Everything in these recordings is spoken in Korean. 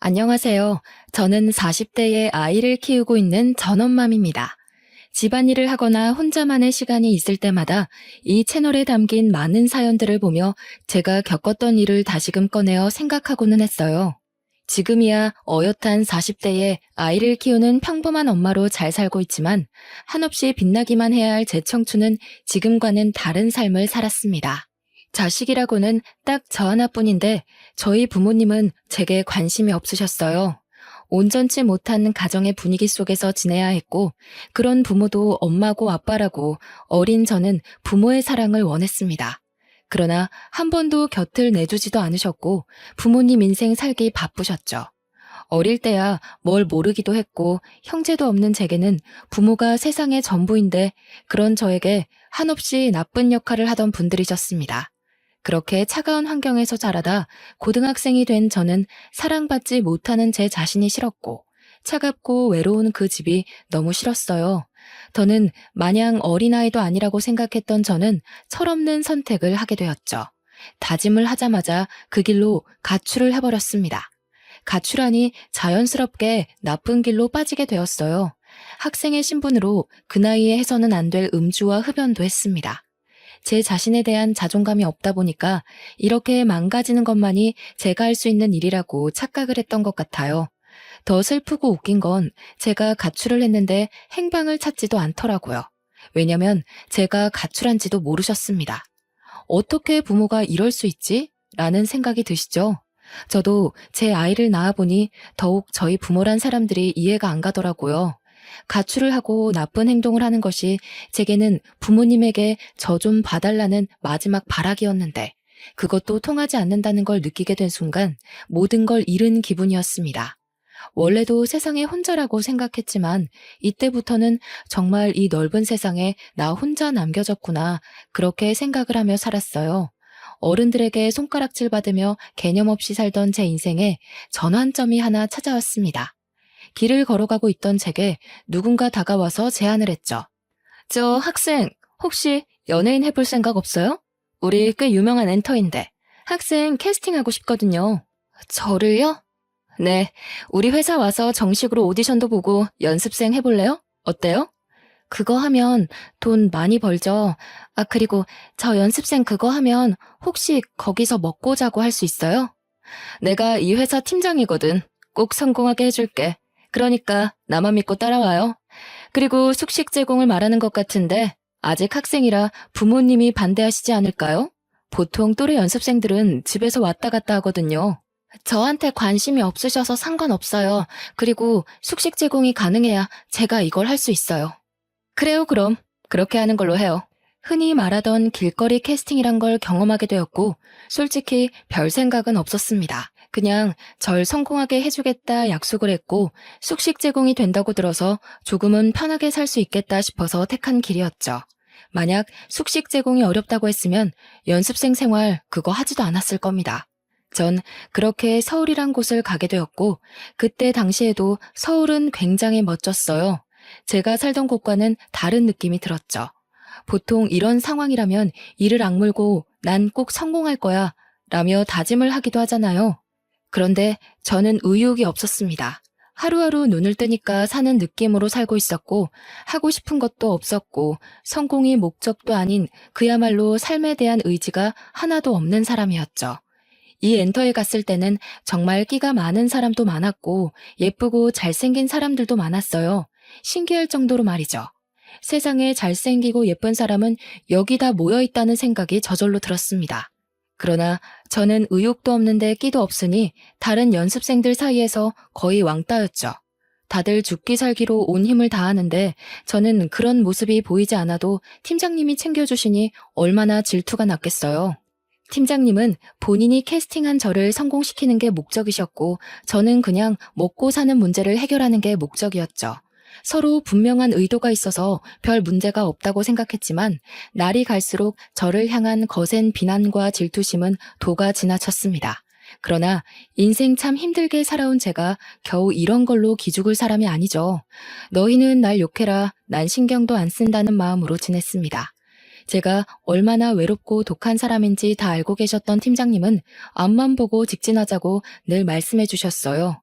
안녕하세요. 저는 40대의 아이를 키우고 있는 전엄맘입니다. 집안일을 하거나 혼자만의 시간이 있을 때마다 이 채널에 담긴 많은 사연들을 보며 제가 겪었던 일을 다시금 꺼내어 생각하고는 했어요. 지금이야 어엿한 40대에 아이를 키우는 평범한 엄마로 잘 살고 있지만 한없이 빛나기만 해야 할 제 청춘은 지금과는 다른 삶을 살았습니다. 자식이라고는 딱 저 하나뿐인데 저희 부모님은 제게 관심이 없으셨어요. 온전치 못한 가정의 분위기 속에서 지내야 했고 그런 부모도 엄마고 아빠라고 어린 저는 부모의 사랑을 원했습니다. 그러나 한 번도 곁을 내주지도 않으셨고 부모님 인생 살기 바쁘셨죠. 어릴 때야 뭘 모르기도 했고 형제도 없는 제게는 부모가 세상의 전부인데 그런 저에게 한없이 나쁜 역할을 하던 분들이셨습니다. 그렇게 차가운 환경에서 자라다 고등학생이 된 저는 사랑받지 못하는 제 자신이 싫었고 차갑고 외로운 그 집이 너무 싫었어요. 더는 마냥 어린아이도 아니라고 생각했던 저는 철없는 선택을 하게 되었죠. 다짐을 하자마자 그 길로 가출을 해버렸습니다. 가출하니 자연스럽게 나쁜 길로 빠지게 되었어요. 학생의 신분으로 그 나이에 해서는 안 될 음주와 흡연도 했습니다. 제 자신에 대한 자존감이 없다 보니까 이렇게 망가지는 것만이 제가 할 수 있는 일이라고 착각을 했던 것 같아요. 더 슬프고 웃긴 건 제가 가출을 했는데 행방을 찾지도 않더라고요. 왜냐면 제가 가출한지도 모르셨습니다. 어떻게 부모가 이럴 수 있지? 라는 생각이 드시죠? 저도 제 아이를 낳아보니 더욱 저희 부모란 사람들이 이해가 안 가더라고요. 가출을 하고 나쁜 행동을 하는 것이 제게는 부모님에게 저 좀 봐달라는 마지막 발악이었는데 그것도 통하지 않는다는 걸 느끼게 된 순간 모든 걸 잃은 기분이었습니다. 원래도 세상에 혼자라고 생각했지만 이때부터는 정말 이 넓은 세상에 나 혼자 남겨졌구나 그렇게 생각을 하며 살았어요. 어른들에게 손가락질 받으며 개념 없이 살던 제 인생에 전환점이 하나 찾아왔습니다. 길을 걸어가고 있던 제게 누군가 다가와서 제안을 했죠. 저 학생, 혹시 연예인 해볼 생각 없어요? 우리 꽤 유명한 엔터인데 학생 캐스팅하고 싶거든요. 저를요? 네, 우리 회사 와서 정식으로 오디션도 보고 연습생 해볼래요? 어때요? 그거 하면 돈 많이 벌죠. 아, 그리고 저 연습생 그거 하면 혹시 거기서 먹고 자고 할 수 있어요? 내가 이 회사 팀장이거든. 꼭 성공하게 해줄게. 그러니까 나만 믿고 따라와요. 그리고 숙식 제공을 말하는 것 같은데 아직 학생이라 부모님이 반대하시지 않을까요? 보통 또래 연습생들은 집에서 왔다 갔다 하거든요. 저한테 관심이 없으셔서 상관없어요. 그리고 숙식 제공이 가능해야 제가 이걸 할 수 있어요. 그래요, 그럼. 그렇게 하는 걸로 해요. 흔히 말하던 길거리 캐스팅이란 걸 경험하게 되었고 솔직히 별 생각은 없었습니다. 그냥 절 성공하게 해주겠다 약속을 했고 숙식 제공이 된다고 들어서 조금은 편하게 살 수 있겠다 싶어서 택한 길이었죠. 만약 숙식 제공이 어렵다고 했으면 연습생 생활 그거 하지도 않았을 겁니다. 전 그렇게 서울이란 곳을 가게 되었고 그때 당시에도 서울은 굉장히 멋졌어요. 제가 살던 곳과는 다른 느낌이 들었죠. 보통 이런 상황이라면 이를 악물고 난 꼭 성공할 거야 라며 다짐을 하기도 하잖아요. 그런데 저는 의욕이 없었습니다. 하루하루 눈을 뜨니까 사는 느낌으로 살고 있었고 하고 싶은 것도 없었고 성공이 목적도 아닌 그야말로 삶에 대한 의지가 하나도 없는 사람이었죠. 이 엔터에 갔을 때는 정말 끼가 많은 사람도 많았고 예쁘고 잘생긴 사람들도 많았어요. 신기할 정도로 말이죠. 세상에 잘생기고 예쁜 사람은 여기다 모여 있다는 생각이 저절로 들었습니다. 그러나 저는 의욕도 없는데 끼도 없으니 다른 연습생들 사이에서 거의 왕따였죠. 다들 죽기 살기로 온 힘을 다하는데 저는 그런 모습이 보이지 않아도 팀장님이 챙겨주시니 얼마나 질투가 났겠어요. 팀장님은 본인이 캐스팅한 저를 성공시키는 게 목적이셨고 저는 그냥 먹고 사는 문제를 해결하는 게 목적이었죠. 서로 분명한 의도가 있어서 별 문제가 없다고 생각했지만 날이 갈수록 저를 향한 거센 비난과 질투심은 도가 지나쳤습니다. 그러나 인생 참 힘들게 살아온 제가 겨우 이런 걸로 기죽을 사람이 아니죠. 너희는 날 욕해라, 난 신경도 안 쓴다는 마음으로 지냈습니다. 제가 얼마나 외롭고 독한 사람인지 다 알고 계셨던 팀장님은 앞만 보고 직진하자고 늘 말씀해 주셨어요.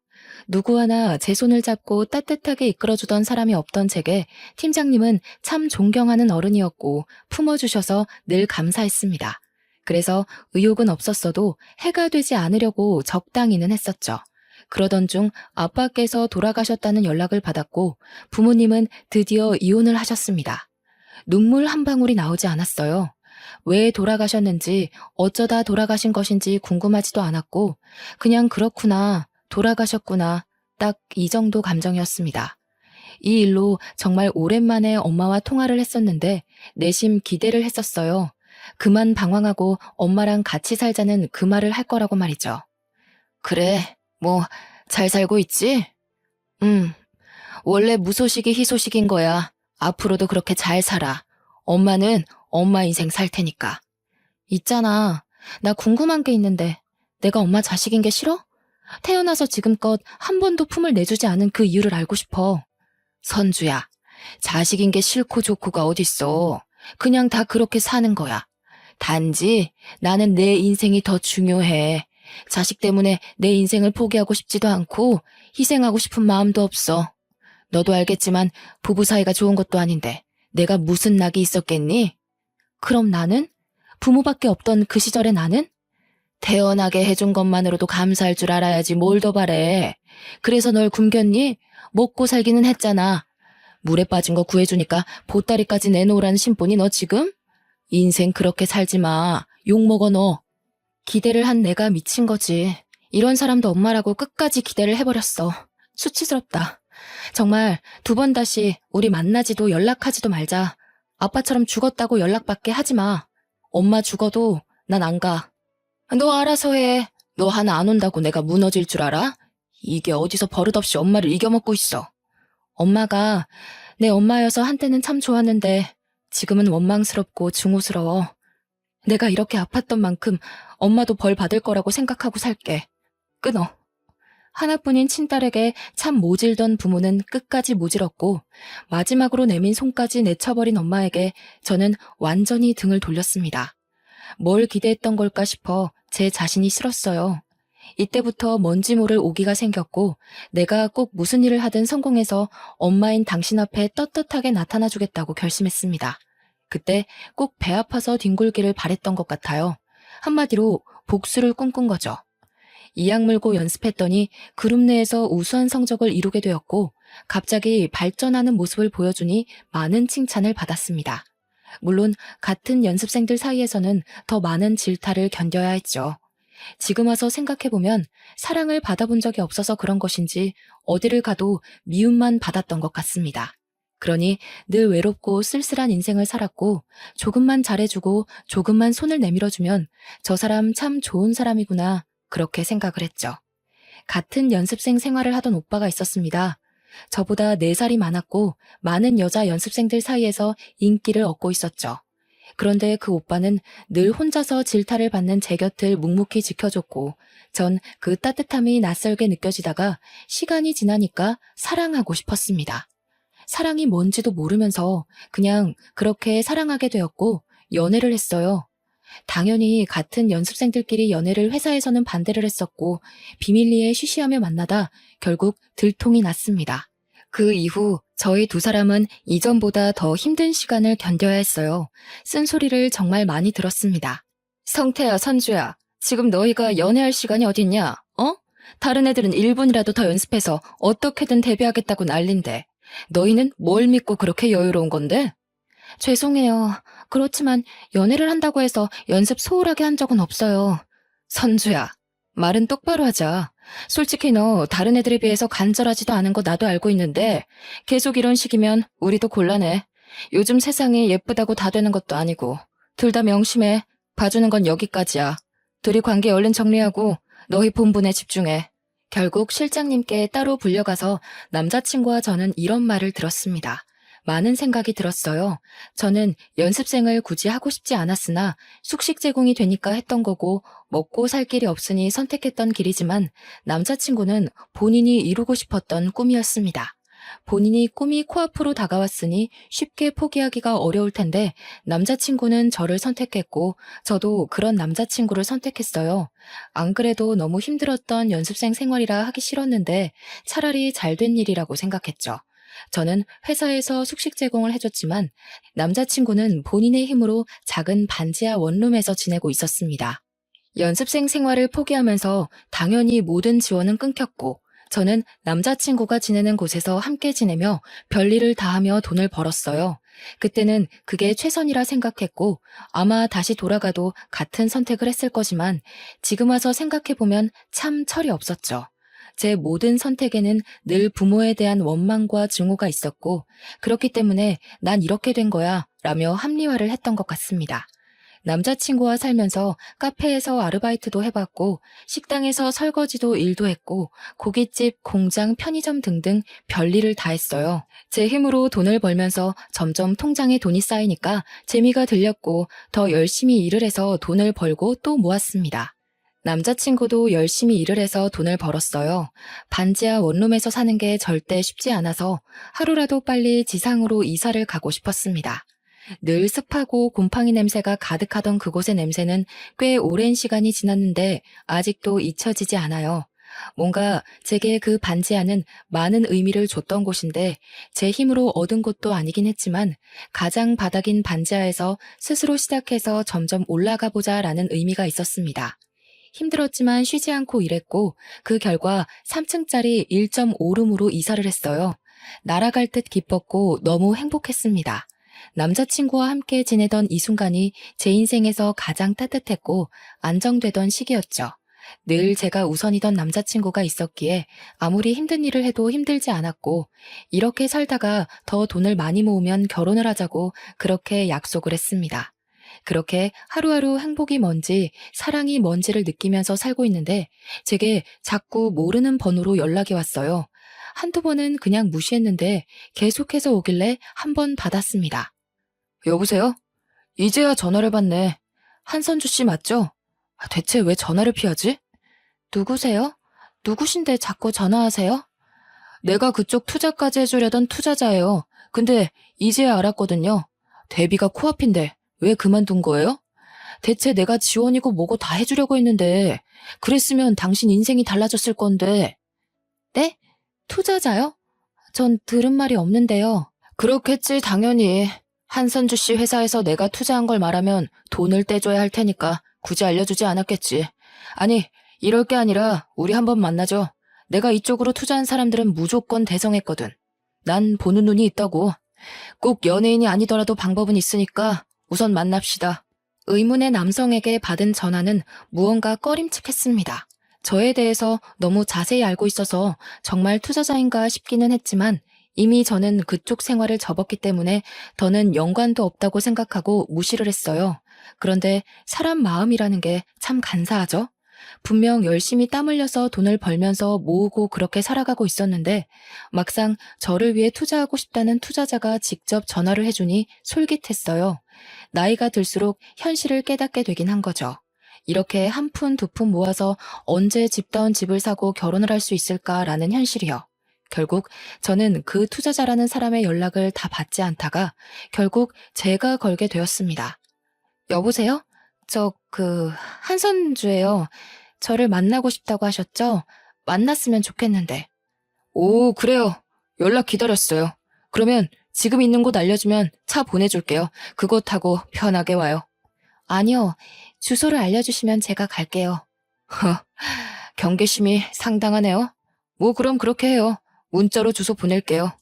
누구 하나 제 손을 잡고 따뜻하게 이끌어주던 사람이 없던 제게 팀장님은 참 존경하는 어른이었고 품어주셔서 늘 감사했습니다. 그래서 의욕은 없었어도 해가 되지 않으려고 적당히는 했었죠. 그러던 중 아빠께서 돌아가셨다는 연락을 받았고 부모님은 드디어 이혼을 하셨습니다. 눈물 한 방울이 나오지 않았어요. 왜 돌아가셨는지 어쩌다 돌아가신 것인지 궁금하지도 않았고 그냥 그렇구나, 돌아가셨구나, 딱 이 정도 감정이었습니다. 이 일로 정말 오랜만에 엄마와 통화를 했었는데 내심 기대를 했었어요. 그만 방황하고 엄마랑 같이 살자는 그 말을 할 거라고 말이죠. 그래, 뭐 잘 살고 있지? 원래 무소식이 희소식인 거야. 앞으로도 그렇게 잘 살아. 엄마는 엄마 인생 살 테니까. 있잖아. 나 궁금한 게 있는데 내가 엄마 자식인 게 싫어? 태어나서 지금껏 한 번도 품을 내주지 않은 그 이유를 알고 싶어. 선주야, 자식인 게 싫고 좋고가 어딨어. 그냥 다 그렇게 사는 거야. 단지 나는 내 인생이 더 중요해. 자식 때문에 내 인생을 포기하고 싶지도 않고 희생하고 싶은 마음도 없어. 너도 알겠지만 부부 사이가 좋은 것도 아닌데 내가 무슨 낙이 있었겠니? 그럼 나는? 부모밖에 없던 그 시절의 나는? 태어나게 해준 것만으로도 감사할 줄 알아야지 뭘 더 바래. 그래서 널 굶겼니? 먹고 살기는 했잖아. 물에 빠진 거 구해주니까 보따리까지 내놓으라는 심보니 너 지금? 인생 그렇게 살지 마. 욕먹어 너. 기대를 한 내가 미친 거지. 이런 사람도 엄마라고 끝까지 기대를 해버렸어. 수치스럽다. 정말 두 번 다시 우리 만나지도 연락하지도 말자. 아빠처럼 죽었다고 연락받게 하지 마. 엄마 죽어도 난 안 가. 너 알아서 해. 너 하나 안 온다고 내가 무너질 줄 알아? 이게 어디서 버릇없이 엄마를 이겨먹고 있어. 엄마가 내 엄마여서 한때는 참 좋았는데 지금은 원망스럽고 증오스러워. 내가 이렇게 아팠던 만큼 엄마도 벌 받을 거라고 생각하고 살게. 끊어. 하나뿐인 친딸에게 참 모질던 부모는 끝까지 모질었고 마지막으로 내민 손까지 내쳐버린 엄마에게 저는 완전히 등을 돌렸습니다. 뭘 기대했던 걸까 싶어 제 자신이 싫었어요. 이때부터 뭔지 모를 오기가 생겼고 내가 꼭 무슨 일을 하든 성공해서 엄마인 당신 앞에 떳떳하게 나타나주겠다고 결심했습니다. 그때 꼭 배 아파서 뒹굴기를 바랬던 것 같아요. 한마디로 복수를 꿈꾼 거죠. 이악 물고 연습했더니 그룹 내에서 우수한 성적을 이루게 되었고 갑자기 발전하는 모습을 보여주니 많은 칭찬을 받았습니다. 물론 같은 연습생들 사이에서는 더 많은 질타를 견뎌야 했죠. 지금 와서 생각해보면 사랑을 받아본 적이 없어서 그런 것인지 어디를 가도 미움만 받았던 것 같습니다. 그러니 늘 외롭고 쓸쓸한 인생을 살았고 조금만 잘해주고 조금만 손을 내밀어주면 저 사람 참 좋은 사람이구나 그렇게 생각을 했죠. 같은 연습생 생활을 하던 오빠가 있었습니다. 저보다 4살이 많았고 많은 여자 연습생들 사이에서 인기를 얻고 있었죠. 그런데 그 오빠는 늘 혼자서 질타를 받는 제 곁을 묵묵히 지켜줬고 전 그 따뜻함이 낯설게 느껴지다가 시간이 지나니까 사랑하고 싶었습니다. 사랑이 뭔지도 모르면서 그냥 그렇게 사랑하게 되었고 연애를 했어요. 당연히 같은 연습생들끼리 연애를 회사에서는 반대를 했었고 비밀리에 쉬쉬하며 만나다 결국 들통이 났습니다. 그 이후 저희 두 사람은 이전보다 더 힘든 시간을 견뎌야 했어요. 쓴소리를 정말 많이 들었습니다. 성태야, 선주야, 지금 너희가 연애할 시간이 어딨냐? 어? 다른 애들은 1분이라도 더 연습해서 어떻게든 데뷔하겠다고 난린데 너희는 뭘 믿고 그렇게 여유로운 건데? 죄송해요. 그렇지만 연애를 한다고 해서 연습 소홀하게 한 적은 없어요. 선주야, 말은 똑바로 하자. 솔직히 너 다른 애들에 비해서 간절하지도 않은 거 나도 알고 있는데 계속 이런 식이면 우리도 곤란해. 요즘 세상이 예쁘다고 다 되는 것도 아니고 둘 다 명심해. 봐주는 건 여기까지야. 둘이 관계 얼른 정리하고 너희 본분에 집중해. 결국 실장님께 따로 불려가서 남자친구와 저는 이런 말을 들었습니다. 많은 생각이 들었어요. 저는 연습생을 굳이 하고 싶지 않았으나 숙식 제공이 되니까 했던 거고 먹고 살 길이 없으니 선택했던 길이지만 남자친구는 본인이 이루고 싶었던 꿈이었습니다. 본인이 꿈이 코앞으로 다가왔으니 쉽게 포기하기가 어려울 텐데 남자친구는 저를 선택했고 저도 그런 남자친구를 선택했어요. 안 그래도 너무 힘들었던 연습생 생활이라 하기 싫었는데 차라리 잘된 일이라고 생각했죠. 저는 회사에서 숙식 제공을 해줬지만 남자친구는 본인의 힘으로 작은 반지하 원룸에서 지내고 있었습니다. 연습생 생활을 포기하면서 당연히 모든 지원은 끊겼고 저는 남자친구가 지내는 곳에서 함께 지내며 별일을 다하며 돈을 벌었어요. 그때는 그게 최선이라 생각했고 아마 다시 돌아가도 같은 선택을 했을 거지만 지금 와서 생각해보면 참 철이 없었죠. 제 모든 선택에는 늘 부모에 대한 원망과 증오가 있었고 그렇기 때문에 난 이렇게 된 거야 라며 합리화를 했던 것 같습니다. 남자친구와 살면서 카페에서 아르바이트도 해봤고 식당에서 설거지도 일도 했고 고깃집, 공장, 편의점 등등 별일을 다 했어요. 제 힘으로 돈을 벌면서 점점 통장에 돈이 쌓이니까 재미가 들렸고 더 열심히 일을 해서 돈을 벌고 또 모았습니다. 남자친구도 열심히 일을 해서 돈을 벌었어요. 반지하 원룸에서 사는 게 절대 쉽지 않아서 하루라도 빨리 지상으로 이사를 가고 싶었습니다. 늘 습하고 곰팡이 냄새가 가득하던 그곳의 냄새는 꽤 오랜 시간이 지났는데 아직도 잊혀지지 않아요. 뭔가 제게 그 반지하는 많은 의미를 줬던 곳인데 제 힘으로 얻은 것도 아니긴 했지만 가장 바닥인 반지하에서 스스로 시작해서 점점 올라가 보자라는 의미가 있었습니다. 힘들었지만 쉬지 않고 일했고 그 결과 3층짜리 1.5룸으로 이사를 했어요. 날아갈 듯 기뻤고 너무 행복했습니다. 남자친구와 함께 지내던 이 순간이 제 인생에서 가장 따뜻했고 안정되던 시기였죠. 늘 제가 우선이던 남자친구가 있었기에 아무리 힘든 일을 해도 힘들지 않았고 이렇게 살다가 더 돈을 많이 모으면 결혼을 하자고 그렇게 약속을 했습니다. 그렇게 하루하루 행복이 뭔지 사랑이 뭔지를 느끼면서 살고 있는데 제게 자꾸 모르는 번호로 연락이 왔어요. 한두 번은 그냥 무시했는데 계속해서 오길래 한 번 받았습니다. 여보세요? 이제야 전화를 받네. 한선주 씨 맞죠? 대체 왜 전화를 피하지? 누구세요? 누구신데 자꾸 전화하세요? 내가 그쪽 투자까지 해주려던 투자자예요. 근데 이제야 알았거든요. 데뷔가 코앞인데 왜 그만둔 거예요? 대체 내가 지원이고 뭐고 다 해주려고 했는데 그랬으면 당신 인생이 달라졌을 건데. 네? 투자자요? 전 들은 말이 없는데요. 그렇겠지 당연히. 한선주 씨 회사에서 내가 투자한 걸 말하면 돈을 떼줘야 할 테니까 굳이 알려주지 않았겠지. 아니, 이럴 게 아니라 우리 한번 만나죠. 내가 이쪽으로 투자한 사람들은 무조건 대성했거든. 난 보는 눈이 있다고. 꼭 연예인이 아니더라도 방법은 있으니까 우선 만납시다. 의문의 남성에게 받은 전화는 무언가 꺼림칙했습니다. 저에 대해서 너무 자세히 알고 있어서 정말 투자자인가 싶기는 했지만 이미 저는 그쪽 생활을 접었기 때문에 더는 연관도 없다고 생각하고 무시를 했어요. 그런데 사람 마음이라는 게 참 간사하죠? 분명 열심히 땀 흘려서 돈을 벌면서 모으고 그렇게 살아가고 있었는데 막상 저를 위해 투자하고 싶다는 투자자가 직접 전화를 해주니 솔깃했어요. 나이가 들수록 현실을 깨닫게 되긴 한 거죠. 이렇게 한 푼 두 푼 모아서 언제 집다운 집을 사고 결혼을 할 수 있을까라는 현실이요. 결국 저는 그 투자자라는 사람의 연락을 다 받지 않다가 결국 제가 걸게 되었습니다. 여보세요? 한선주예요. 저를 만나고 싶다고 하셨죠? 만났으면 좋겠는데. 오, 그래요. 연락 기다렸어요. 그러면 지금 있는 곳 알려주면 차 보내줄게요. 그거 타고 편하게 와요. 아니요. 주소를 알려주시면 제가 갈게요. 허, 경계심이 상당하네요. 뭐 그럼 그렇게 해요. 문자로 주소 보낼게요.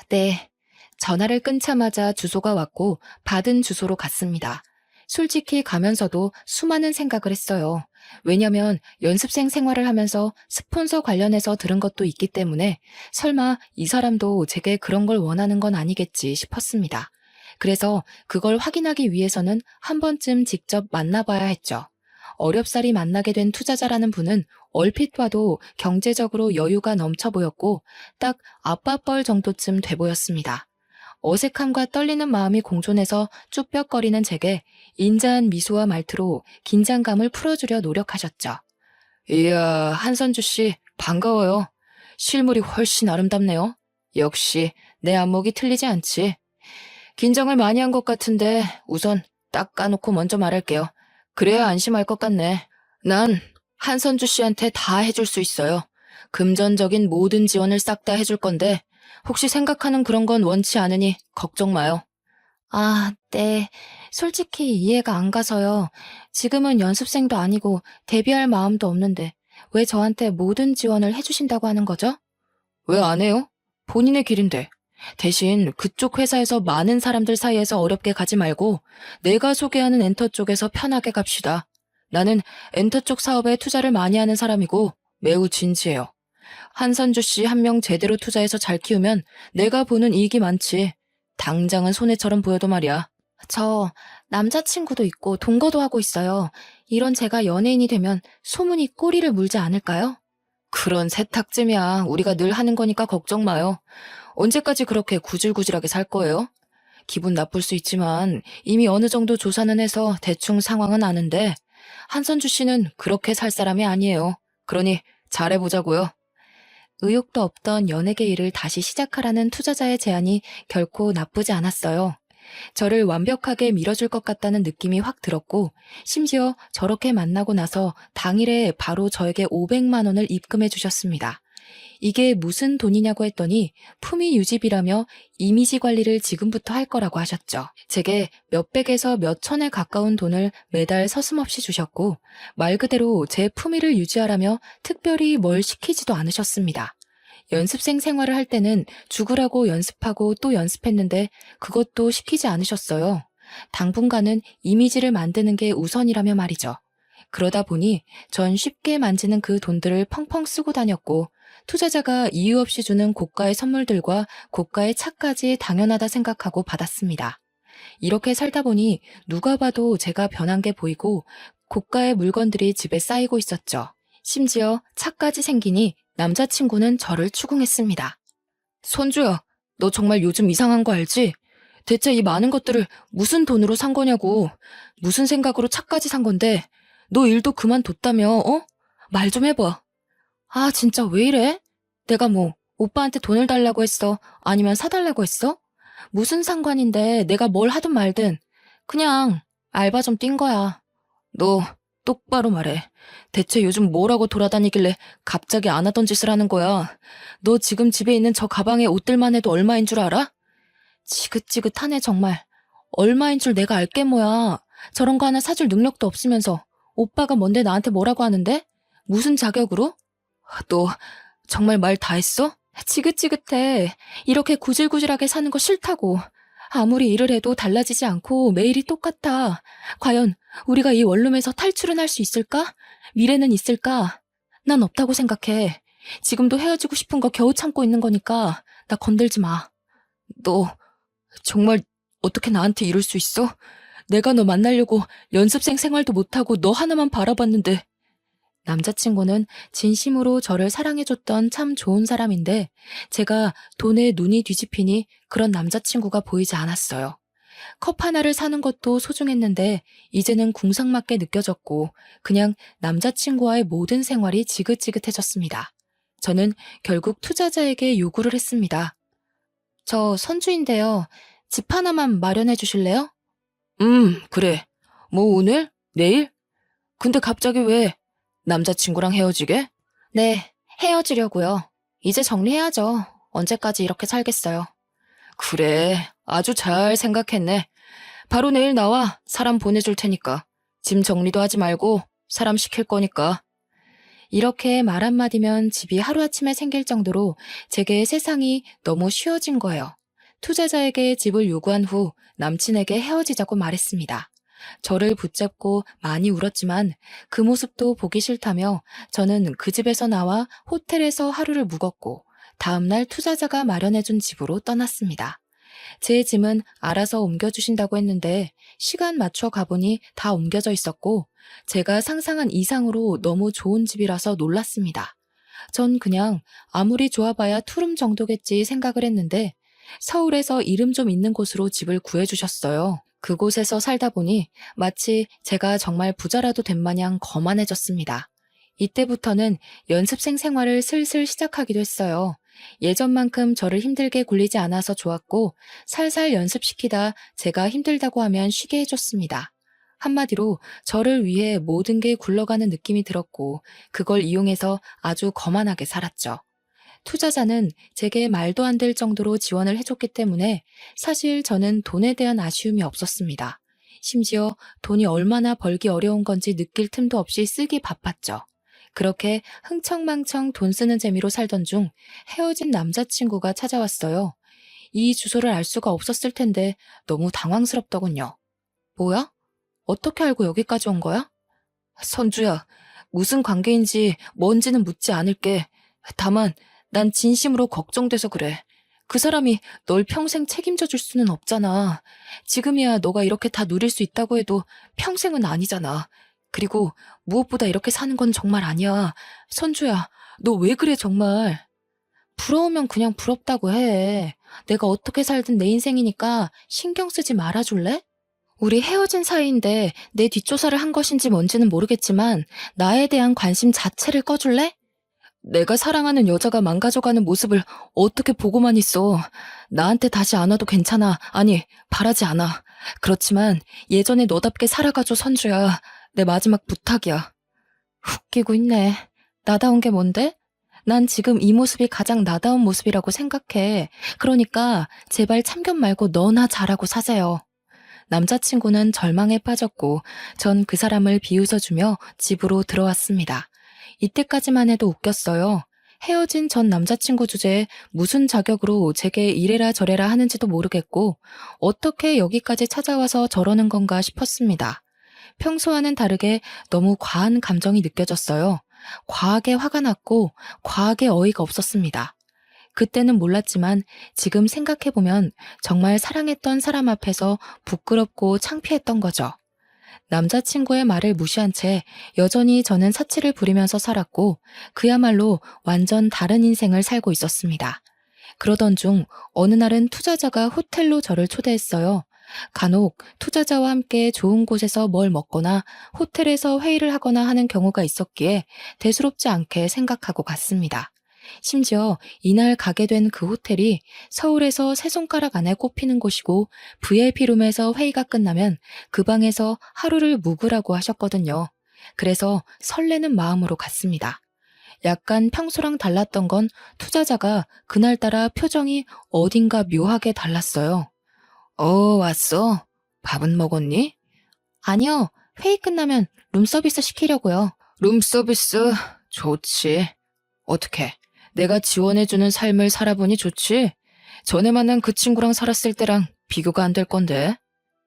네. 전화를 끊자마자 주소가 왔고 받은 주소로 갔습니다. 솔직히 가면서도 수많은 생각을 했어요. 왜냐면 연습생 생활을 하면서 스폰서 관련해서 들은 것도 있기 때문에 설마 이 사람도 제게 그런 걸 원하는 건 아니겠지 싶었습니다. 그래서 그걸 확인하기 위해서는 한 번쯤 직접 만나봐야 했죠. 어렵사리 만나게 된 투자자라는 분은 얼핏 봐도 경제적으로 여유가 넘쳐 보였고 딱 아빠뻘 정도쯤 돼 보였습니다. 어색함과 떨리는 마음이 공존해서 쭈뼛거리는 제게 인자한 미소와 말투로 긴장감을 풀어주려 노력하셨죠. 이야, 한선주 씨 반가워요. 실물이 훨씬 아름답네요. 역시 내 안목이 틀리지 않지. 긴장을 많이 한 것 같은데 우선 딱 까놓고 먼저 말할게요. 그래야 안심할 것 같네. 난 한선주 씨한테 다 해줄 수 있어요. 금전적인 모든 지원을 싹 다 해줄 건데 혹시 생각하는 그런 건 원치 않으니 걱정 마요. 아, 네. 솔직히 이해가 안 가서요. 지금은 연습생도 아니고 데뷔할 마음도 없는데 왜 저한테 모든 지원을 해주신다고 하는 거죠? 왜 안 해요? 본인의 길인데. 대신 그쪽 회사에서 많은 사람들 사이에서 어렵게 가지 말고 내가 소개하는 엔터 쪽에서 편하게 갑시다. 나는 엔터 쪽 사업에 투자를 많이 하는 사람이고 매우 진지해요. 한선주 씨 한 명 제대로 투자해서 잘 키우면 내가 보는 이익이 많지. 당장은 손해처럼 보여도 말이야. 저 남자친구도 있고 동거도 하고 있어요. 이런 제가 연예인이 되면 소문이 꼬리를 물지 않을까요? 그런 세탁쯤이야. 우리가 늘 하는 거니까 걱정 마요. 언제까지 그렇게 구질구질하게 살 거예요? 기분 나쁠 수 있지만 이미 어느 정도 조사는 해서 대충 상황은 아는데 한선주 씨는 그렇게 살 사람이 아니에요. 그러니 잘해보자고요. 의욕도 없던 연예계 일을 다시 시작하라는 투자자의 제안이 결코 나쁘지 않았어요. 저를 완벽하게 밀어줄 것 같다는 느낌이 확 들었고 심지어 저렇게 만나고 나서 당일에 바로 저에게 500만 원을 입금해 주셨습니다. 이게 무슨 돈이냐고 했더니 품위 유지비라며 이미지 관리를 지금부터 할 거라고 하셨죠. 제게 몇백에서 몇천에 가까운 돈을 매달 서슴없이 주셨고 말 그대로 제 품위를 유지하라며 특별히 뭘 시키지도 않으셨습니다. 연습생 생활을 할 때는 죽으라고 연습하고 또 연습했는데 그것도 시키지 않으셨어요. 당분간은 이미지를 만드는 게 우선이라며 말이죠. 그러다 보니 전 쉽게 만지는 그 돈들을 펑펑 쓰고 다녔고 투자자가 이유 없이 주는 고가의 선물들과 고가의 차까지 당연하다 생각하고 받았습니다. 이렇게 살다 보니 누가 봐도 제가 변한 게 보이고 고가의 물건들이 집에 쌓이고 있었죠. 심지어 차까지 생기니 남자친구는 저를 추궁했습니다. 선주야, 너 정말 요즘 이상한 거 알지? 대체 이 많은 것들을 무슨 돈으로 산 거냐고. 무슨 생각으로 차까지 산 건데 너 일도 그만뒀다며, 어? 말 좀 해봐. 아, 진짜 왜 이래? 내가 뭐 오빠한테 돈을 달라고 했어? 아니면 사달라고 했어? 무슨 상관인데 내가 뭘 하든 말든 그냥 알바 좀 뛴 거야. 너 똑바로 말해. 대체 요즘 뭐라고 돌아다니길래 갑자기 안 하던 짓을 하는 거야? 너 지금 집에 있는 저 가방에 옷들만 해도 얼마인 줄 알아? 지긋지긋하네 정말. 얼마인 줄 내가 알게 뭐야. 저런 거 하나 사줄 능력도 없으면서 오빠가 뭔데 나한테 뭐라고 하는데? 무슨 자격으로? 너 정말 말 다 했어? 지긋지긋해. 이렇게 구질구질하게 사는 거 싫다고. 아무리 일을 해도 달라지지 않고 매일이 똑같아. 과연 우리가 이 원룸에서 탈출은 할 수 있을까? 미래는 있을까? 난 없다고 생각해. 지금도 헤어지고 싶은 거 겨우 참고 있는 거니까 나 건들지 마. 너 정말 어떻게 나한테 이럴 수 있어? 내가 너 만나려고 연습생 생활도 못하고 너 하나만 바라봤는데. 남자친구는 진심으로 저를 사랑해줬던 참 좋은 사람인데 제가 돈에 눈이 뒤집히니 그런 남자친구가 보이지 않았어요. 컵 하나를 사는 것도 소중했는데 이제는 궁상맞게 느껴졌고 그냥 남자친구와의 모든 생활이 지긋지긋해졌습니다. 저는 결국 투자자에게 요구를 했습니다. 저 선주인데요. 집 하나만 마련해 주실래요? 그래. 뭐 오늘? 내일? 근데 갑자기 왜? 남자친구랑 헤어지게? 네, 헤어지려고요. 이제 정리해야죠. 언제까지 이렇게 살겠어요. 그래, 아주 잘 생각했네. 바로 내일 나와 사람 보내줄 테니까. 짐 정리도 하지 말고 사람 시킬 거니까. 이렇게 말 한마디면 집이 하루아침에 생길 정도로 제게 세상이 너무 쉬워진 거예요. 투자자에게 집을 요구한 후 남친에게 헤어지자고 말했습니다. 저를 붙잡고 많이 울었지만 그 모습도 보기 싫다며 저는 그 집에서 나와 호텔에서 하루를 묵었고 다음날 투자자가 마련해준 집으로 떠났습니다. 제 짐은 알아서 옮겨주신다고 했는데 시간 맞춰 가보니 다 옮겨져 있었고 제가 상상한 이상으로 너무 좋은 집이라서 놀랐습니다. 전 그냥 아무리 좋아봐야 투룸 정도겠지 생각을 했는데 서울에서 이름 좀 있는 곳으로 집을 구해주셨어요. 그곳에서 살다 보니 마치 제가 정말 부자라도 된 마냥 거만해졌습니다. 이때부터는 연습생 생활을 슬슬 시작하기도 했어요. 예전만큼 저를 힘들게 굴리지 않아서 좋았고 살살 연습시키다 제가 힘들다고 하면 쉬게 해줬습니다. 한마디로 저를 위해 모든 게 굴러가는 느낌이 들었고 그걸 이용해서 아주 거만하게 살았죠. 투자자는 제게 말도 안 될 정도로 지원을 해줬기 때문에 사실 저는 돈에 대한 아쉬움이 없었습니다. 심지어 돈이 얼마나 벌기 어려운 건지 느낄 틈도 없이 쓰기 바빴죠. 그렇게 흥청망청 돈 쓰는 재미로 살던 중 헤어진 남자친구가 찾아왔어요. 이 주소를 알 수가 없었을 텐데 너무 당황스럽더군요. 뭐야? 어떻게 알고 여기까지 온 거야? 선주야, 무슨 관계인지 뭔지는 묻지 않을게. 다만 난 진심으로 걱정돼서 그래. 그 사람이 널 평생 책임져 줄 수는 없잖아. 지금이야 너가 이렇게 다 누릴 수 있다고 해도 평생은 아니잖아. 그리고 무엇보다 이렇게 사는 건 정말 아니야. 선주야, 너 왜 그래 정말. 부러우면 그냥 부럽다고 해. 내가 어떻게 살든 내 인생이니까 신경 쓰지 말아줄래? 우리 헤어진 사이인데 내 뒷조사를 한 것인지 뭔지는 모르겠지만 나에 대한 관심 자체를 꺼줄래? 내가 사랑하는 여자가 망가져가는 모습을 어떻게 보고만 있어. 나한테 다시 안 와도 괜찮아. 아니, 바라지 않아. 그렇지만 예전에 너답게 살아가줘, 선주야. 내 마지막 부탁이야. 웃기고 있네. 나다운 게 뭔데? 난 지금 이 모습이 가장 나다운 모습이라고 생각해. 그러니까 제발 참견 말고 너나 잘하고 사세요. 남자친구는 절망에 빠졌고 전 그 사람을 비웃어주며 집으로 들어왔습니다. 이때까지만 해도 웃겼어요. 헤어진 전 남자친구 주제에 무슨 자격으로 제게 이래라 저래라 하는지도 모르겠고 어떻게 여기까지 찾아와서 저러는 건가 싶었습니다. 평소와는 다르게 너무 과한 감정이 느껴졌어요. 과하게 화가 났고 과하게 어이가 없었습니다. 그때는 몰랐지만 지금 생각해보면 정말 사랑했던 사람 앞에서 부끄럽고 창피했던 거죠. 남자친구의 말을 무시한 채 여전히 저는 사치를 부리면서 살았고 그야말로 완전 다른 인생을 살고 있었습니다. 그러던 중 어느 날은 투자자가 호텔로 저를 초대했어요. 간혹 투자자와 함께 좋은 곳에서 뭘 먹거나 호텔에서 회의를 하거나 하는 경우가 있었기에 대수롭지 않게 생각하고 갔습니다. 심지어 이날 가게 된 그 호텔이 서울에서 세 손가락 안에 꼽히는 곳이고 VIP룸에서 회의가 끝나면 그 방에서 하루를 묵으라고 하셨거든요. 그래서 설레는 마음으로 갔습니다. 약간 평소랑 달랐던 건 투자자가 그날따라 표정이 어딘가 묘하게 달랐어요. 왔어? 밥은 먹었니? 아니요, 회의 끝나면 룸서비스 시키려고요. 룸서비스? 좋지. 어떻게? 내가 지원해주는 삶을 살아보니 좋지? 전에 만난 그 친구랑 살았을 때랑 비교가 안 될 건데.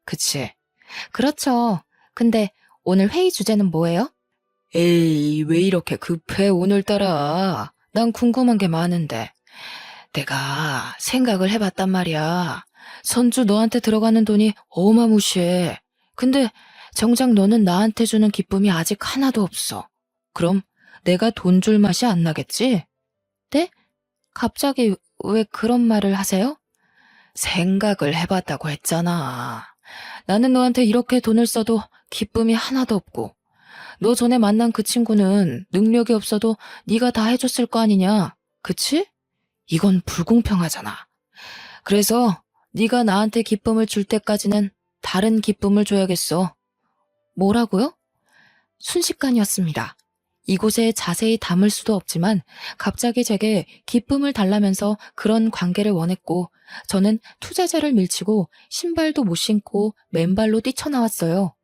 그치? 그렇죠. 근데 오늘 회의 주제는 뭐예요? 에이, 왜 이렇게 급해, 오늘따라. 난 궁금한 게 많은데. 내가 생각을 해봤단 말이야. 선주 너한테 들어가는 돈이 어마무시해. 근데 정작 너는 나한테 주는 기쁨이 아직 하나도 없어. 그럼 내가 돈 줄 맛이 안 나겠지? 네? 갑자기 왜 그런 말을 하세요? 생각을 해봤다고 했잖아. 나는 너한테 이렇게 돈을 써도 기쁨이 하나도 없고 너 전에 만난 그 친구는 능력이 없어도 네가 다 해줬을 거 아니냐? 그치? 이건 불공평하잖아. 그래서 네가 나한테 기쁨을 줄 때까지는 다른 기쁨을 줘야겠어. 뭐라고요? 순식간이었습니다. 이곳에 자세히 담을 수도 없지만 갑자기 제게 기쁨을 달라면서 그런 관계를 원했고 저는 투자자를 밀치고 신발도 못 신고 맨발로 뛰쳐나왔어요.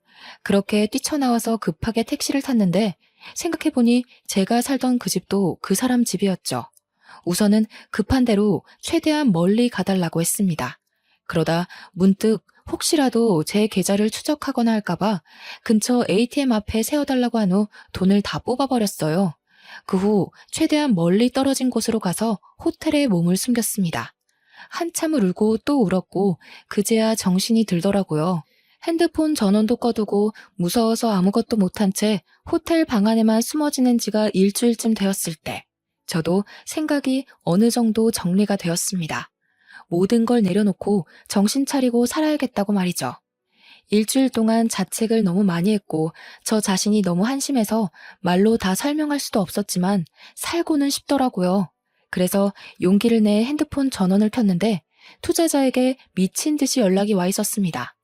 그렇게 뛰쳐나와서 급하게 택시를 탔는데 생각해보니 제가 살던 그 집도 그 사람 집이었죠. 우선은 급한 대로 최대한 멀리 가달라고 했습니다. 그러다 문득 혹시라도 제 계좌를 추적하거나 할까봐 근처 ATM 앞에 세워달라고 한 후 돈을 다 뽑아버렸어요. 그 후 최대한 멀리 떨어진 곳으로 가서 호텔에 몸을 숨겼습니다. 한참을 울고 또 울었고 그제야 정신이 들더라고요. 핸드폰 전원도 꺼두고 무서워서 아무것도 못한 채 호텔 방 안에만 숨어 지낸 지가 일주일쯤 되었을 때 저도 생각이 어느 정도 정리가 되었습니다. 모든 걸 내려놓고 정신 차리고 살아야겠다고 말이죠. 일주일 동안 자책을 너무 많이 했고 저 자신이 너무 한심해서 말로 다 설명할 수도 없었지만 살고는 싶더라고요. 그래서 용기를 내 핸드폰 전원을 켰는데 투자자에게 미친 듯이 연락이 와 있었습니다.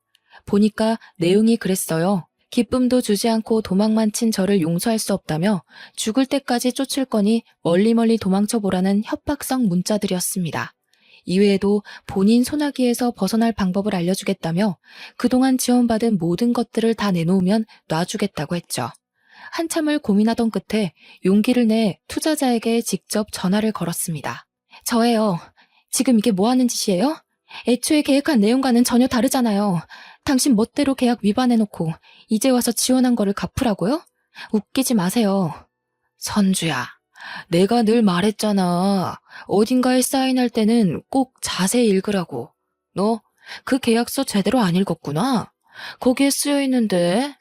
보니까 내용이 그랬어요. 기쁨도 주지 않고 도망만 친 저를 용서할 수 없다며 죽을 때까지 쫓을 거니 멀리 도망쳐보라는 협박성 문자들이었습니다. 이외에도 본인 소나기에서 벗어날 방법을 알려주겠다며 그동안 지원받은 모든 것들을 다 내놓으면 놔주겠다고 했죠. 한참을 고민하던 끝에 용기를 내 투자자에게 직접 전화를 걸었습니다. 저예요. 지금 이게 뭐 하는 짓이에요? 애초에 계획한 내용과는 전혀 다르잖아요. 당신 멋대로 계약 위반해놓고 이제 와서 지원한 거를 갚으라고요? 웃기지 마세요. 선주야, 내가 늘 말했잖아. 어딘가에 사인할 때는 꼭 자세히 읽으라고. 너 그 계약서 제대로 안 읽었구나. 거기에 쓰여 있는데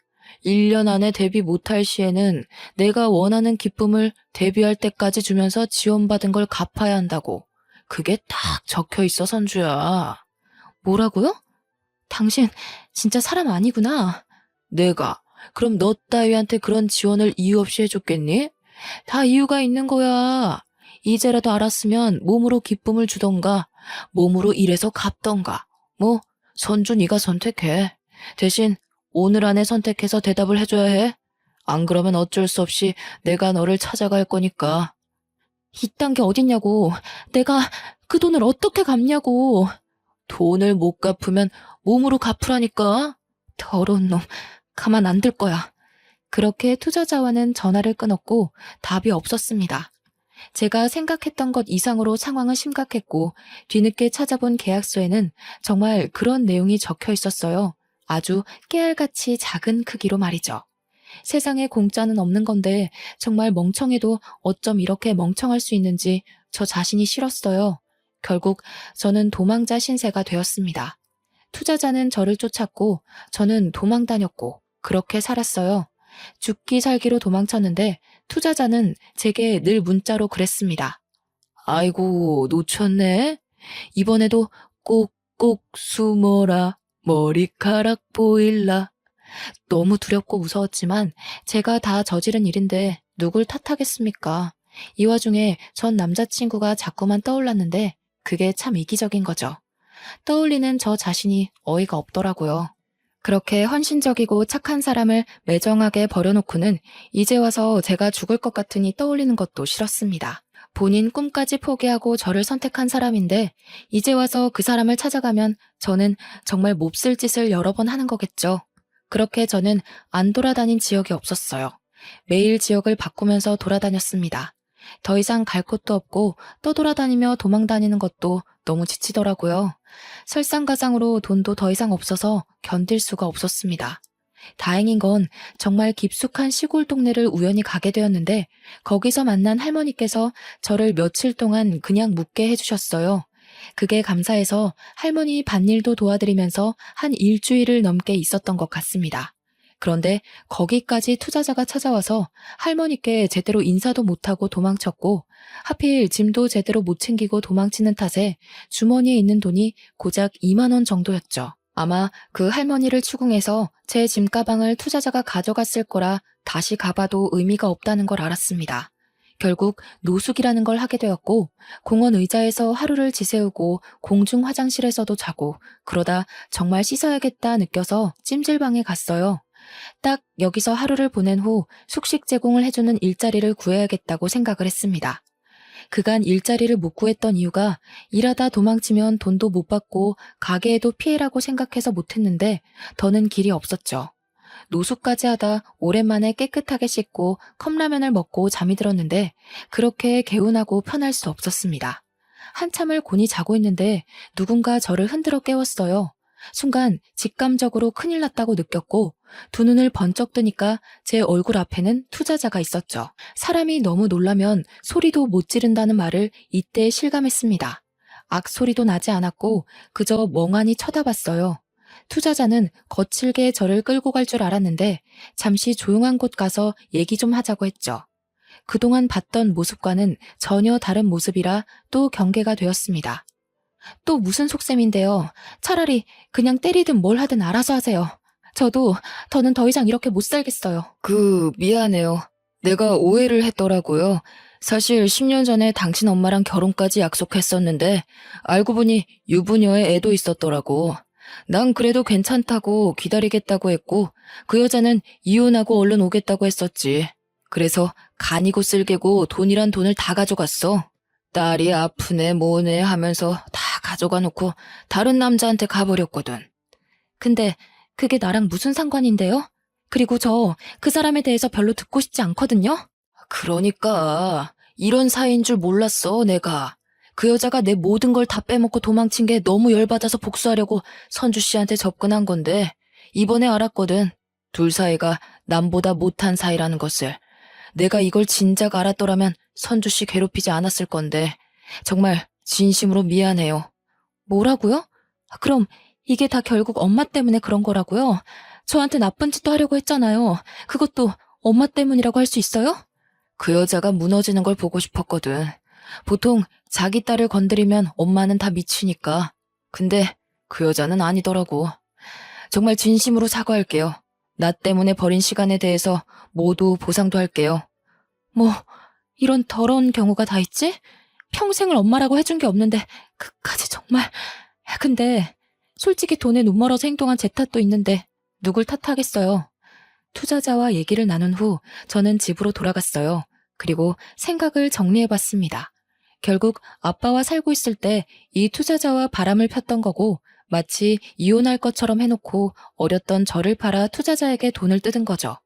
1년 안에 데뷔 못할 시에는 내가 원하는 기쁨을 데뷔할 때까지 주면서 지원받은 걸 갚아야 한다고. 그게 딱 적혀 있어, 선주야. 뭐라고요? 당신 진짜 사람 아니구나. 내가 그럼 너 따위한테 그런 지원을 이유 없이 해줬겠니? 다 이유가 있는 거야. 이제라도 알았으면 몸으로 기쁨을 주던가 몸으로 일해서 갚던가. 뭐 선주 네가 선택해. 대신 오늘 안에 선택해서 대답을 해줘야 해. 안 그러면 어쩔 수 없이 내가 너를 찾아갈 거니까. 이딴 게 어딨냐고. 내가 그 돈을 어떻게 갚냐고. 돈을 못 갚으면 몸으로 갚으라니까. 더러운 놈. 가만 안 둘 거야. 그렇게 투자자와는 전화를 끊었고 답이 없었습니다. 제가 생각했던 것 이상으로 상황은 심각했고 뒤늦게 찾아본 계약서에는 정말 그런 내용이 적혀 있었어요. 아주 깨알같이 작은 크기로 말이죠. 세상에 공짜는 없는 건데 정말 멍청해도 어쩜 이렇게 멍청할 수 있는지 저 자신이 싫었어요. 결국 저는 도망자 신세가 되었습니다. 투자자는 저를 쫓았고 저는 도망 다녔고 그렇게 살았어요. 죽기 살기로 도망쳤는데 투자자는 제게 늘 문자로 그랬습니다. 아이고, 놓쳤네. 이번에도 꼭꼭 숨어라. 머리카락 보일라. 너무 두렵고 무서웠지만 제가 다 저지른 일인데 누굴 탓하겠습니까? 이 와중에 전 남자친구가 자꾸만 떠올랐는데 그게 참 이기적인 거죠. 떠올리는 저 자신이 어이가 없더라고요. 그렇게 헌신적이고 착한 사람을 매정하게 버려놓고는 이제 와서 제가 죽을 것 같으니 떠올리는 것도 싫었습니다. 본인 꿈까지 포기하고 저를 선택한 사람인데 이제 와서 그 사람을 찾아가면 저는 정말 몹쓸 짓을 여러 번 하는 거겠죠. 그렇게 저는 안 돌아다닌 지역이 없었어요. 매일 지역을 바꾸면서 돌아다녔습니다. 더 이상 갈 곳도 없고 떠돌아다니며 도망다니는 것도 너무 지치더라고요. 설상가상으로 돈도 더 이상 없어서 견딜 수가 없었습니다. 다행인 건 정말 깊숙한 시골 동네를 우연히 가게 되었는데 거기서 만난 할머니께서 저를 며칠 동안 그냥 묵게 해주셨어요. 그게 감사해서 할머니 밭일도 도와드리면서 한 일주일을 넘게 있었던 것 같습니다. 그런데 거기까지 투자자가 찾아와서 할머니께 제대로 인사도 못하고 도망쳤고 하필 짐도 제대로 못 챙기고 도망치는 탓에 주머니에 있는 돈이 고작 2만 원 정도였죠. 아마 그 할머니를 추궁해서 제 짐가방을 투자자가 가져갔을 거라 다시 가봐도 의미가 없다는 걸 알았습니다. 결국 노숙이라는 걸 하게 되었고 공원 의자에서 하루를 지새우고 공중 화장실에서도 자고 그러다 정말 씻어야겠다 느껴서 찜질방에 갔어요. 딱 여기서 하루를 보낸 후 숙식 제공을 해주는 일자리를 구해야겠다고 생각을 했습니다. 그간 일자리를 못 구했던 이유가 일하다 도망치면 돈도 못 받고 가게에도 피해라고 생각해서 못했는데 더는 길이 없었죠. 노숙까지 하다 오랜만에 깨끗하게 씻고 컵라면을 먹고 잠이 들었는데 그렇게 개운하고 편할 수 없었습니다. 한참을 곤히 자고 있는데 누군가 저를 흔들어 깨웠어요. 순간 직감적으로 큰일 났다고 느꼈고 두 눈을 번쩍 뜨니까 제 얼굴 앞에는 투자자가 있었죠. 사람이 너무 놀라면 소리도 못 지른다는 말을 이때 실감했습니다. 악소리도 나지 않았고 그저 멍하니 쳐다봤어요. 투자자는 거칠게 저를 끌고 갈 줄 알았는데 잠시 조용한 곳 가서 얘기 좀 하자고 했죠. 그동안 봤던 모습과는 전혀 다른 모습이라 또 경계가 되었습니다. 또 무슨 속셈인데요. 차라리 그냥 때리든 뭘 하든 알아서 하세요. 더는 더 이상 이렇게 못 살겠어요. 미안해요. 내가 오해를 했더라고요. 사실 10년 전에 당신 엄마랑 결혼까지 약속했었는데 알고 보니 유부녀의 애도 있었더라고. 난 그래도 괜찮다고 기다리겠다고 했고 그 여자는 이혼하고 얼른 오겠다고 했었지. 그래서 간이고 쓸개고 돈이란 돈을 다 가져갔어. 딸이 아프네 뭐네 하면서 다 가져가 놓고 다른 남자한테 가버렸거든. 근데 그게 나랑 무슨 상관인데요? 그리고 저 그 사람에 대해서 별로 듣고 싶지 않거든요? 그러니까 이런 사이인 줄 몰랐어 내가. 그 여자가 내 모든 걸 다 빼먹고 도망친 게 너무 열받아서 복수하려고 선주 씨한테 접근한 건데 이번에 알았거든. 둘 사이가 남보다 못한 사이라는 것을. 내가 이걸 진작 알았더라면 선주 씨 괴롭히지 않았을 건데 정말 진심으로 미안해요. 뭐라고요? 그럼 이게 다 결국 엄마 때문에 그런 거라고요? 저한테 나쁜 짓도 하려고 했잖아요. 그것도 엄마 때문이라고 할 수 있어요? 그 여자가 무너지는 걸 보고 싶었거든. 보통 자기 딸을 건드리면 엄마는 다 미치니까. 근데 그 여자는 아니더라고. 정말 진심으로 사과할게요. 나 때문에 버린 시간에 대해서 모두 보상도 할게요. 뭐 이런 더러운 경우가 다 있지? 평생을 엄마라고 해준 게 없는데 그까지 정말. 근데 솔직히 돈에 눈멀어서 행동한 제 탓도 있는데 누굴 탓하겠어요. 투자자와 얘기를 나눈 후 저는 집으로 돌아갔어요. 그리고 생각을 정리해봤습니다. 결국 아빠와 살고 있을 때 이 투자자와 바람을 폈던 거고 마치 이혼할 것처럼 해놓고 어렸던 저를 팔아 투자자에게 돈을 뜯은 거죠.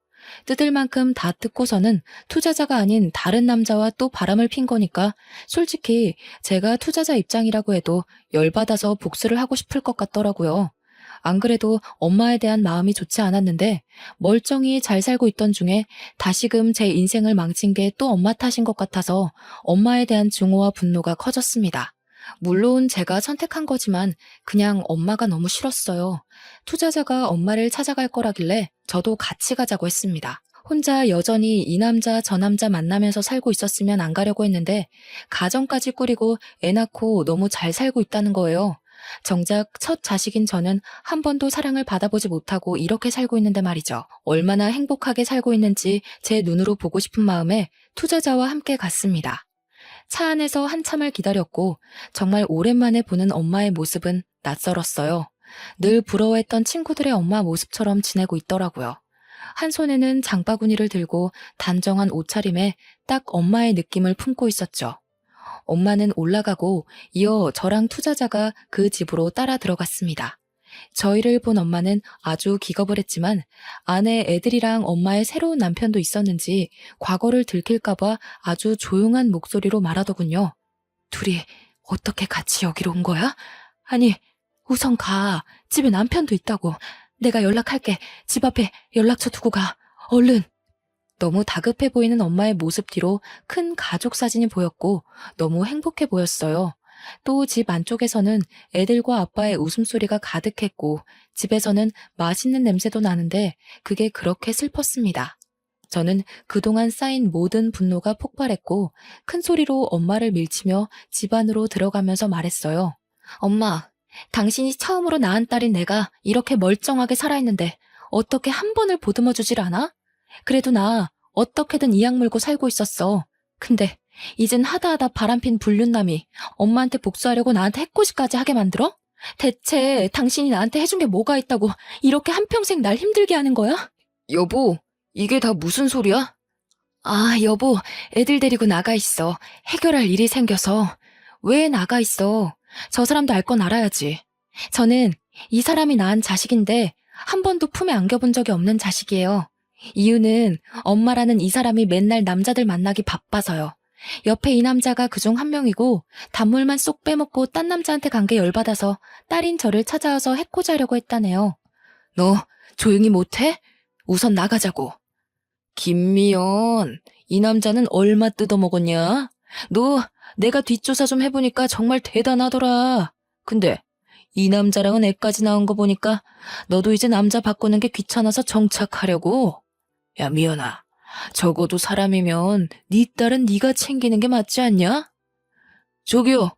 뜯을 만큼 다 뜯고서는 투자자가 아닌 다른 남자와 또 바람을 핀 거니까 솔직히 제가 투자자 입장이라고 해도 열받아서 복수를 하고 싶을 것 같더라고요. 안 그래도 엄마에 대한 마음이 좋지 않았는데 멀쩡히 잘 살고 있던 중에 다시금 제 인생을 망친 게 또 엄마 탓인 것 같아서 엄마에 대한 증오와 분노가 커졌습니다. 물론 제가 선택한 거지만 그냥 엄마가 너무 싫었어요. 투자자가 엄마를 찾아갈 거라길래 저도 같이 가자고 했습니다. 혼자 여전히 이 남자 저 남자 만나면서 살고 있었으면 안 가려고 했는데 가정까지 꾸리고 애 낳고 너무 잘 살고 있다는 거예요. 정작 첫 자식인 저는 한 번도 사랑을 받아보지 못하고 이렇게 살고 있는데 말이죠. 얼마나 행복하게 살고 있는지 제 눈으로 보고 싶은 마음에 투자자와 함께 갔습니다. 차 안에서 한참을 기다렸고 정말 오랜만에 보는 엄마의 모습은 낯설었어요. 늘 부러워했던 친구들의 엄마 모습처럼 지내고 있더라고요. 한 손에는 장바구니를 들고 단정한 옷차림에 딱 엄마의 느낌을 품고 있었죠. 엄마는 올라가고 이어 저랑 투자자가 그 집으로 따라 들어갔습니다. 저희를 본 엄마는 아주 기겁을 했지만 아내 애들이랑 엄마의 새로운 남편도 있었는지 과거를 들킬까봐 아주 조용한 목소리로 말하더군요. 둘이 어떻게 같이 여기로 온 거야? 아니, 우선 가. 집에 남편도 있다고. 내가 연락할게. 집 앞에 연락처 두고 가. 얼른. 너무 다급해 보이는 엄마의 모습 뒤로 큰 가족 사진이 보였고 너무 행복해 보였어요. 또 집 안쪽에서는 애들과 아빠의 웃음소리가 가득했고 집에서는 맛있는 냄새도 나는데 그게 그렇게 슬펐습니다. 저는 그동안 쌓인 모든 분노가 폭발했고 큰 소리로 엄마를 밀치며 집 안으로 들어가면서 말했어요. 엄마, 당신이 처음으로 낳은 딸인 내가 이렇게 멀쩡하게 살아있는데 어떻게 한 번을 보듬어 주질 않아? 그래도 나 어떻게든 이악 물고 살고 있었어. 근데 이젠 하다하다 바람핀 불륜남이 엄마한테 복수하려고 나한테 해코지까지 하게 만들어? 대체 당신이 나한테 해준 게 뭐가 있다고 이렇게 한평생 날 힘들게 하는 거야? 여보, 이게 다 무슨 소리야? 아, 여보, 애들 데리고 나가 있어. 해결할 일이 생겨서. 왜 나가 있어? 저 사람도 알 건 알아야지. 저는 이 사람이 낳은 자식인데 한 번도 품에 안겨본 적이 없는 자식이에요. 이유는 엄마라는 이 사람이 맨날 남자들 만나기 바빠서요. 옆에 이 남자가 그중 한 명이고 단물만 쏙 빼먹고 딴 남자한테 간 게 열받아서 딸인 저를 찾아와서 해코지하려고 했다네요. 너 조용히 못해? 우선 나가자고. 김미연, 이 남자는 얼마 뜯어먹었냐? 너 내가 뒷조사 좀 해보니까 정말 대단하더라. 근데 이 남자랑은 애까지 나온 거 보니까 너도 이제 남자 바꾸는 게 귀찮아서 정착하려고? 야, 미연아, 적어도 사람이면 네 딸은 네가 챙기는 게 맞지 않냐? 저기요,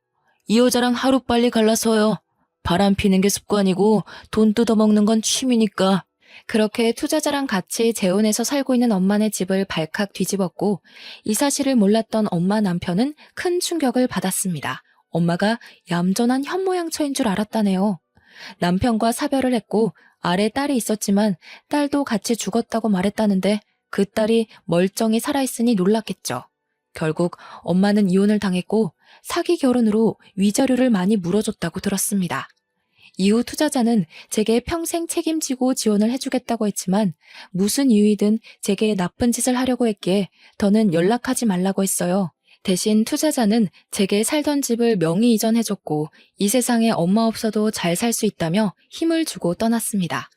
이 여자랑 하루빨리 갈라서요. 바람 피는 게 습관이고 돈 뜯어먹는 건 취미니까 그렇게 투자자랑 같이 재혼해서 살고 있는 엄마네 집을 발칵 뒤집었고 이 사실을 몰랐던 엄마 남편은 큰 충격을 받았습니다. 엄마가 얌전한 현모양처인 줄 알았다네요. 남편과 사별을 했고 아래 딸이 있었지만 딸도 같이 죽었다고 말했다는데 그 딸이 멀쩡히 살아있으니 놀랐겠죠. 결국 엄마는 이혼을 당했고 사기 결혼으로 위자료를 많이 물어줬다고 들었습니다. 이후 투자자는 제게 평생 책임지고 지원을 해주겠다고 했지만 무슨 이유이든 제게 나쁜 짓을 하려고 했기에 더는 연락하지 말라고 했어요. 대신 투자자는 제게 살던 집을 명의 이전해줬고 이 세상에 엄마 없어도 잘 살 수 있다며 힘을 주고 떠났습니다.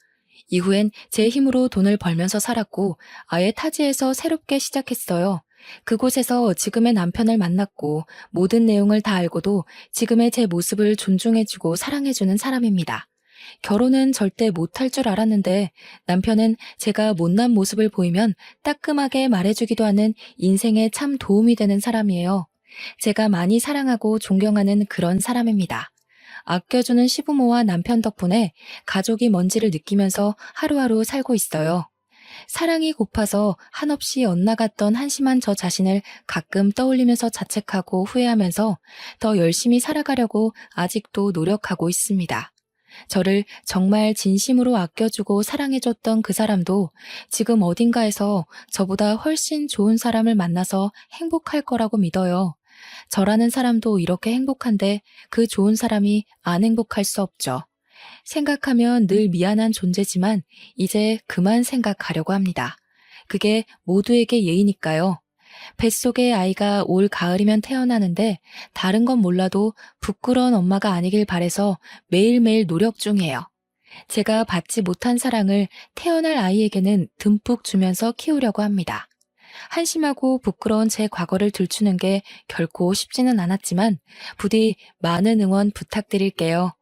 이후엔 제 힘으로 돈을 벌면서 살았고 아예 타지에서 새롭게 시작했어요. 그곳에서 지금의 남편을 만났고 모든 내용을 다 알고도 지금의 제 모습을 존중해주고 사랑해주는 사람입니다. 결혼은 절대 못할 줄 알았는데 남편은 제가 못난 모습을 보이면 따끔하게 말해주기도 하는 인생에 참 도움이 되는 사람이에요. 제가 많이 사랑하고 존경하는 그런 사람입니다. 아껴주는 시부모와 남편 덕분에 가족이 뭔지를 느끼면서 하루하루 살고 있어요. 사랑이 고파서 한없이 엇나갔던 한심한 저 자신을 가끔 떠올리면서 자책하고 후회하면서 더 열심히 살아가려고 아직도 노력하고 있습니다. 저를 정말 진심으로 아껴주고 사랑해줬던 그 사람도 지금 어딘가에서 저보다 훨씬 좋은 사람을 만나서 행복할 거라고 믿어요. 저라는 사람도 이렇게 행복한데 그 좋은 사람이 안 행복할 수 없죠. 생각하면 늘 미안한 존재지만 이제 그만 생각하려고 합니다. 그게 모두에게 예의니까요. 뱃속에 아이가 올 가을이면 태어나는데 다른 건 몰라도 부끄러운 엄마가 아니길 바래서 매일매일 노력 중이에요. 제가 받지 못한 사랑을 태어날 아이에게는 듬뿍 주면서 키우려고 합니다. 한심하고 부끄러운 제 과거를 들추는 게 결코 쉽지는 않았지만 부디 많은 응원 부탁드릴게요.